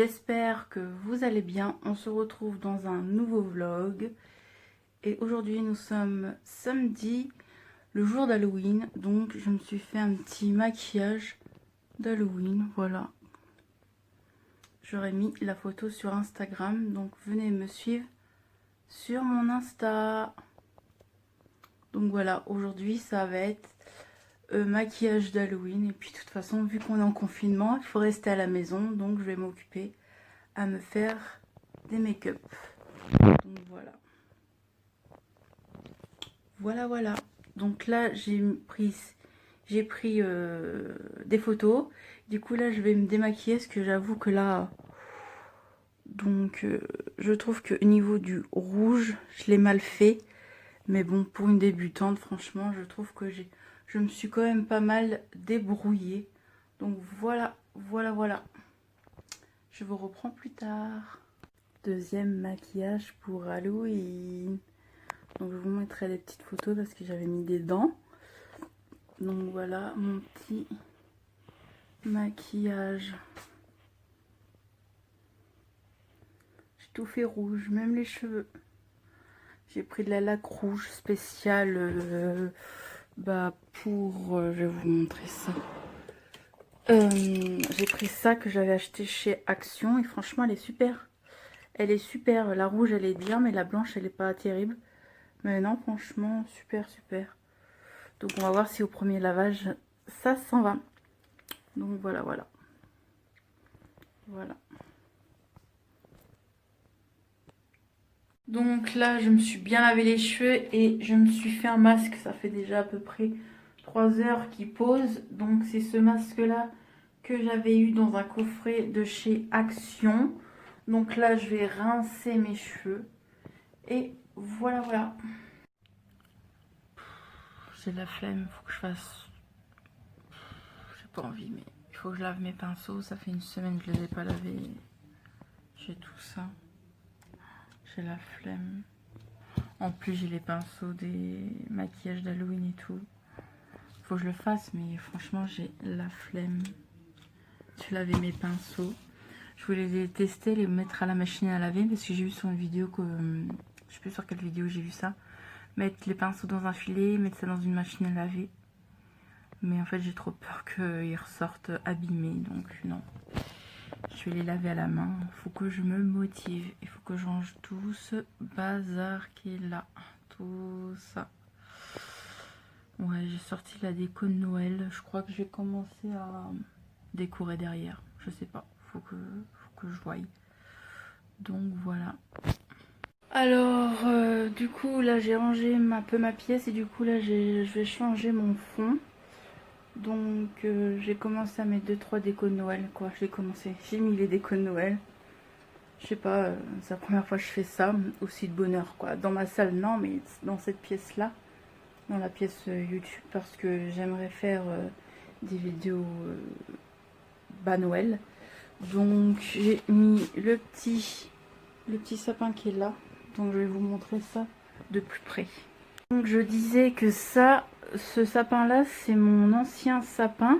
j'espère que vous allez bien. On se retrouve dans un nouveau vlog. Et aujourd'hui nous sommes samedi, le jour d'Halloween. Donc je me suis fait un petit maquillage d'Halloween, voilà. J'aurais mis la photo sur Instagram, donc venez me suivre sur mon Insta. Donc voilà, aujourd'hui ça va être maquillage d'Halloween. Et puis de toute façon, vu qu'on est en confinement, il faut rester à la maison. Donc je vais m'occuper à me faire des make-up. Donc voilà. Voilà. Donc là j'ai pris des photos. Du coup là je vais me démaquiller parce que j'avoue que là... Donc je trouve que au niveau du rouge, je l'ai mal fait. Mais bon, pour une débutante, franchement, je trouve que je me suis quand même pas mal débrouillée. Donc voilà. Je vous reprends plus tard. Deuxième maquillage pour Halloween. Donc je vous montrerai des petites photos parce que j'avais mis des dents. Donc voilà mon petit maquillage. J'ai tout fait rouge, même les cheveux. J'ai pris de la laque rouge spéciale je vais vous montrer ça. J'ai pris ça que j'avais acheté chez Action et franchement elle est super. Elle est super. La rouge elle est bien mais la blanche elle est pas terrible. Mais non, franchement super. Donc on va voir si au premier lavage ça s'en va. Donc voilà. Donc là je me suis bien lavé les cheveux et je me suis fait un masque. Ça fait déjà à peu près 3 heures qu'il pose. Donc c'est ce masque là que j'avais eu dans un coffret de chez Action. Donc là je vais rincer mes cheveux. Et voilà. J'ai la flemme, faut que je fasse... J'ai pas envie, mais il faut que je lave mes pinceaux. Ça fait une semaine que je les ai pas lavés. J'ai tout ça. J'ai la flemme. En plus, j'ai les pinceaux des maquillages d'Halloween et tout. Faut que je le fasse, mais franchement, j'ai la flemme. Je laver mes pinceaux. Je voulais les tester, les mettre à la machine à laver parce que j'ai vu sur une vidéo que... je sais plus sur quelle vidéo j'ai vu ça. Mettre les pinceaux dans un filet, mettre ça dans une machine à laver. Mais en fait, j'ai trop peur qu'ils ressortent abîmés, donc non. Je vais les laver à la main. Il faut que je me motive. Il faut que je range tout ce bazar qui est là. Tout ça. Ouais, j'ai sorti la déco de Noël. Je crois que je vais commencer à décorer derrière. Je sais pas. Faut que je voie. Donc voilà. Alors, du coup, là, j'ai rangé un peu ma pièce. Et du coup, là, je vais changer mon fond. Donc j'ai commencé à mettre 2-3 décos de Noël, quoi. J'ai mis les décos de Noël. Je sais pas, c'est la première fois que je fais ça, aussi de bonheur, quoi. Dans ma salle, non, mais dans cette pièce-là, dans la pièce YouTube, parce que j'aimerais faire des vidéos Noël. Donc j'ai mis le petit sapin qui est là. Donc je vais vous montrer ça de plus près. Donc je disais que ce sapin là c'est mon ancien sapin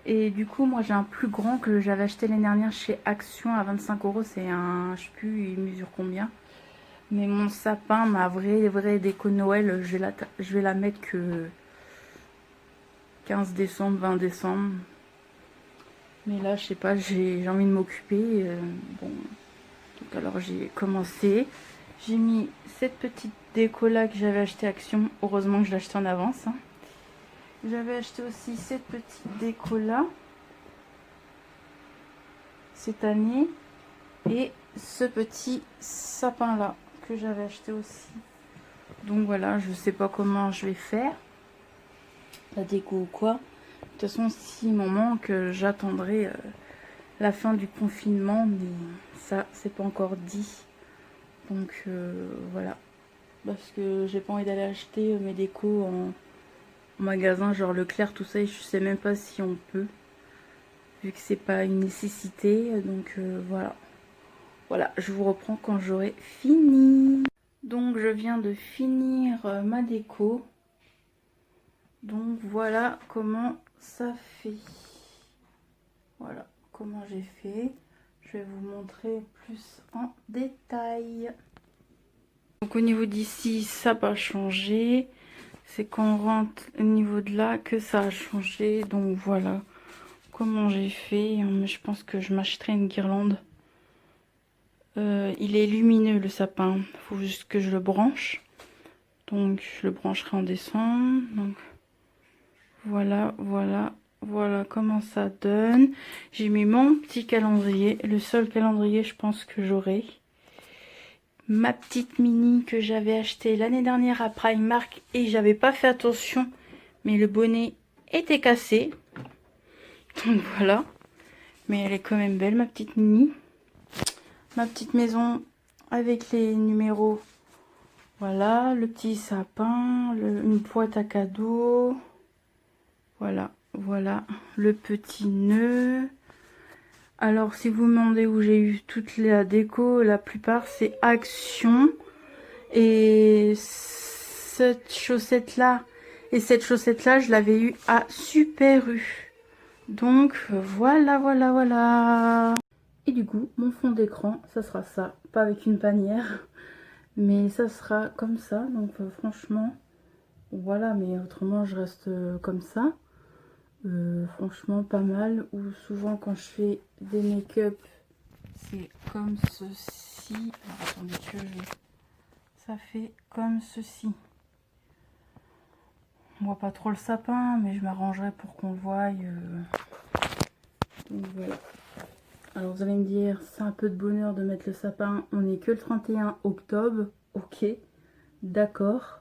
et du coup moi j'ai un plus grand que j'avais acheté l'année dernière chez Action à 25 €. C'est un, je sais plus il mesure combien, mais mon sapin, ma vraie déco Noël, je vais la mettre que 15 décembre, 20 décembre. Mais là je sais pas, j'ai envie de m'occuper, bon, donc alors j'ai commencé. J'ai mis cette petite déco là que j'avais acheté Action. Heureusement que je l'ai acheté en avance. Hein. J'avais acheté aussi cette petite déco là cette année. Et ce petit sapin là que j'avais acheté aussi. Donc voilà, je sais pas comment je vais faire. La déco ou quoi. De toute façon, s'il m'en manque, j'attendrai la fin du confinement. Mais ça, c'est pas encore dit. Donc voilà. Parce que j'ai pas envie d'aller acheter mes décos en magasin, genre Leclerc, tout ça. Et je sais même pas si on peut. Vu que c'est pas une nécessité. Donc voilà. Voilà, je vous reprends quand j'aurai fini. Donc je viens de finir ma déco. Donc voilà comment ça fait. Voilà comment j'ai fait. je vais vous montrer plus en détail. Donc au niveau d'ici, ça n'a pas changé. C'est quand on rentre au niveau de là que ça a changé. Donc voilà comment j'ai fait. Je pense que je m'achèterai une guirlande. Il est lumineux le sapin. Il faut juste que je le branche. Donc je le brancherai en décembre. Donc voilà, voilà, voilà comment ça donne. J'ai mis mon petit calendrier. Le seul calendrier je pense que j'aurai. Ma petite mini que j'avais achetée l'année dernière à Primark et j'avais pas fait attention. Mais le bonnet était cassé. Donc voilà. Mais elle est quand même belle ma petite mini. Ma petite maison avec les numéros. Voilà, le petit sapin, une boîte à cadeaux. Voilà, voilà, le petit nœud. Alors, si vous me demandez où j'ai eu toute la déco, la plupart, c'est Action. Et cette chaussette-là, je l'avais eu à Super U. Donc, voilà, voilà, voilà. Et du coup, mon fond d'écran, ça sera ça. Pas avec une panière, mais ça sera comme ça. Donc, franchement, voilà. Mais autrement, je reste comme ça. Franchement pas mal. Ou souvent quand je fais des make-up c'est comme ceci. Alors, attendez que ça fait comme ceci. On voit pas trop le sapin mais je m'arrangerai pour qu'on le voie. Donc voilà. Alors vous allez me dire c'est un peu de bonheur de mettre le sapin. On n'est que le 31 octobre. Ok, d'accord.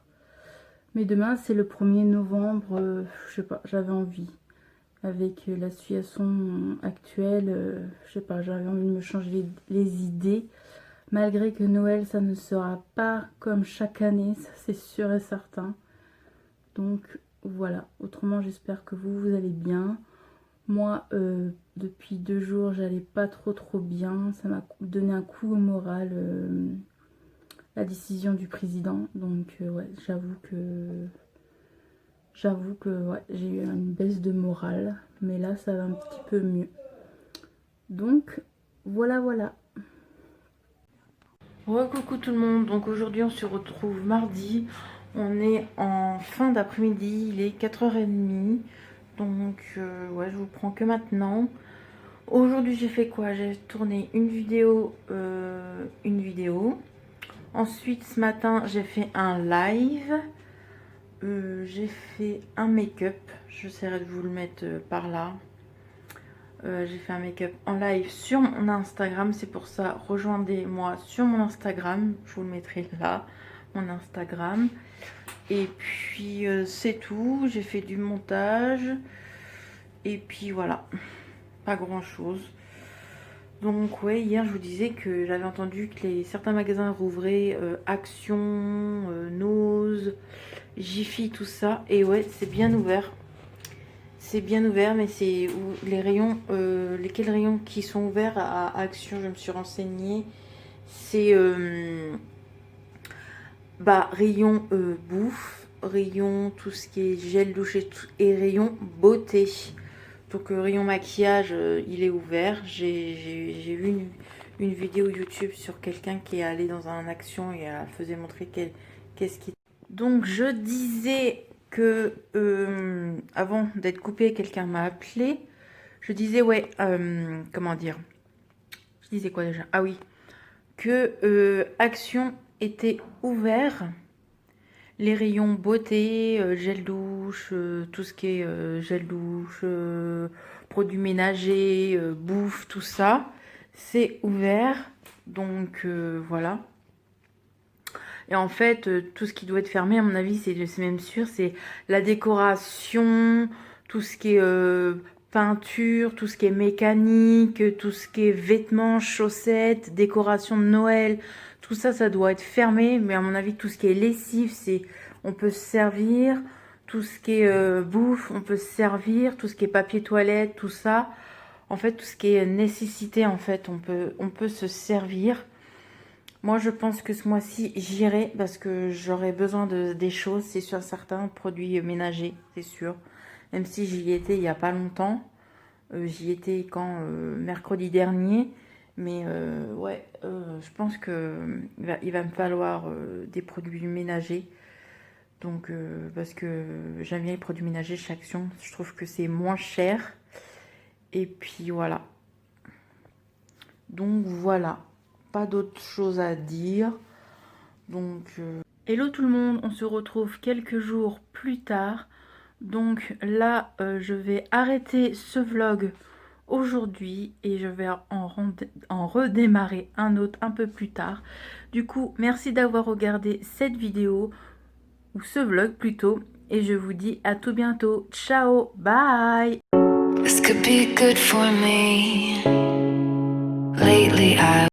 Mais demain c'est le 1er novembre. Je sais pas, j'avais envie. Avec la situation actuelle, je sais pas, j'avais envie de me changer les idées. Malgré que Noël, ça ne sera pas comme chaque année, ça c'est sûr et certain. Donc voilà, autrement j'espère que vous allez bien. Moi, depuis 2 jours, j'allais pas trop bien. Ça m'a donné un coup au moral, la décision du président. Donc ouais, j'avoue que ouais, j'ai eu une baisse de morale, mais là ça va un petit peu mieux. Donc voilà, voilà. Ouais, coucou tout le monde. Donc aujourd'hui on se retrouve mardi. On est en fin d'après-midi, il est 4h30. Donc ouais, je vous prends que maintenant. Aujourd'hui j'ai fait quoi? J'ai tourné une vidéo. Ensuite ce matin j'ai fait un live. J'ai fait un make-up, j'essaierai de vous le mettre par là. J'ai fait un make-up en live sur mon Instagram, c'est pour ça rejoignez-moi sur mon Instagram, je vous le mettrai là, mon Instagram. Et puis c'est tout, j'ai fait du montage et puis voilà, pas grand chose. Donc ouais, hier je vous disais que j'avais entendu que certains magasins rouvraient, Action, Nose, Jiffy, tout ça. Et ouais, c'est bien ouvert. C'est bien ouvert, mais c'est les rayons, lesquels rayons qui sont ouverts à Action, je me suis renseignée. C'est rayon bouffe, rayon tout ce qui est gel douche et rayon beauté. Donc rayon maquillage, il est ouvert. J'ai vu une vidéo YouTube sur quelqu'un qui est allé dans un Action et elle faisait montrer qu'est-ce qui... Donc je disais que avant d'être coupée, quelqu'un m'a appelé. Je disais ouais, comment dire? Je disais quoi déjà? Ah oui, que Action était ouvert. Les rayons beauté, gel douche, tout ce qui est gel douche, produits ménagers, bouffe, tout ça, c'est ouvert. Donc voilà. Et en fait, tout ce qui doit être fermé, à mon avis, c'est même sûr, c'est la décoration, tout ce qui est peinture, tout ce qui est mécanique, tout ce qui est vêtements, chaussettes, décoration de Noël, tout ça, ça doit être fermé. Mais à mon avis, tout ce qui est lessive, on peut se servir. Tout ce qui est bouffe, on peut se servir. Tout ce qui est papier toilette, tout ça. En fait, tout ce qui est nécessité, en fait, on peut se servir. Moi, je pense que ce mois-ci, j'irai parce que j'aurai besoin des choses. C'est sur certains produits ménagers, c'est sûr. Même si j'y étais il n'y a pas longtemps. J'y étais quand mercredi dernier. Mais ouais, je pense que il va me falloir des produits ménagers. Donc, parce que j'aime bien les produits ménagers chez Action. Je trouve que c'est moins cher. Et puis voilà. Donc voilà. Pas d'autre chose à dire. Donc, hello tout le monde. On se retrouve quelques jours plus tard. Donc là, je vais arrêter ce vlog aujourd'hui et je vais en redémarrer un autre un peu plus tard. Du coup, merci d'avoir regardé cette vidéo, ou ce vlog plutôt, et je vous dis à tout bientôt. Ciao, bye. This could be good for me. Lately I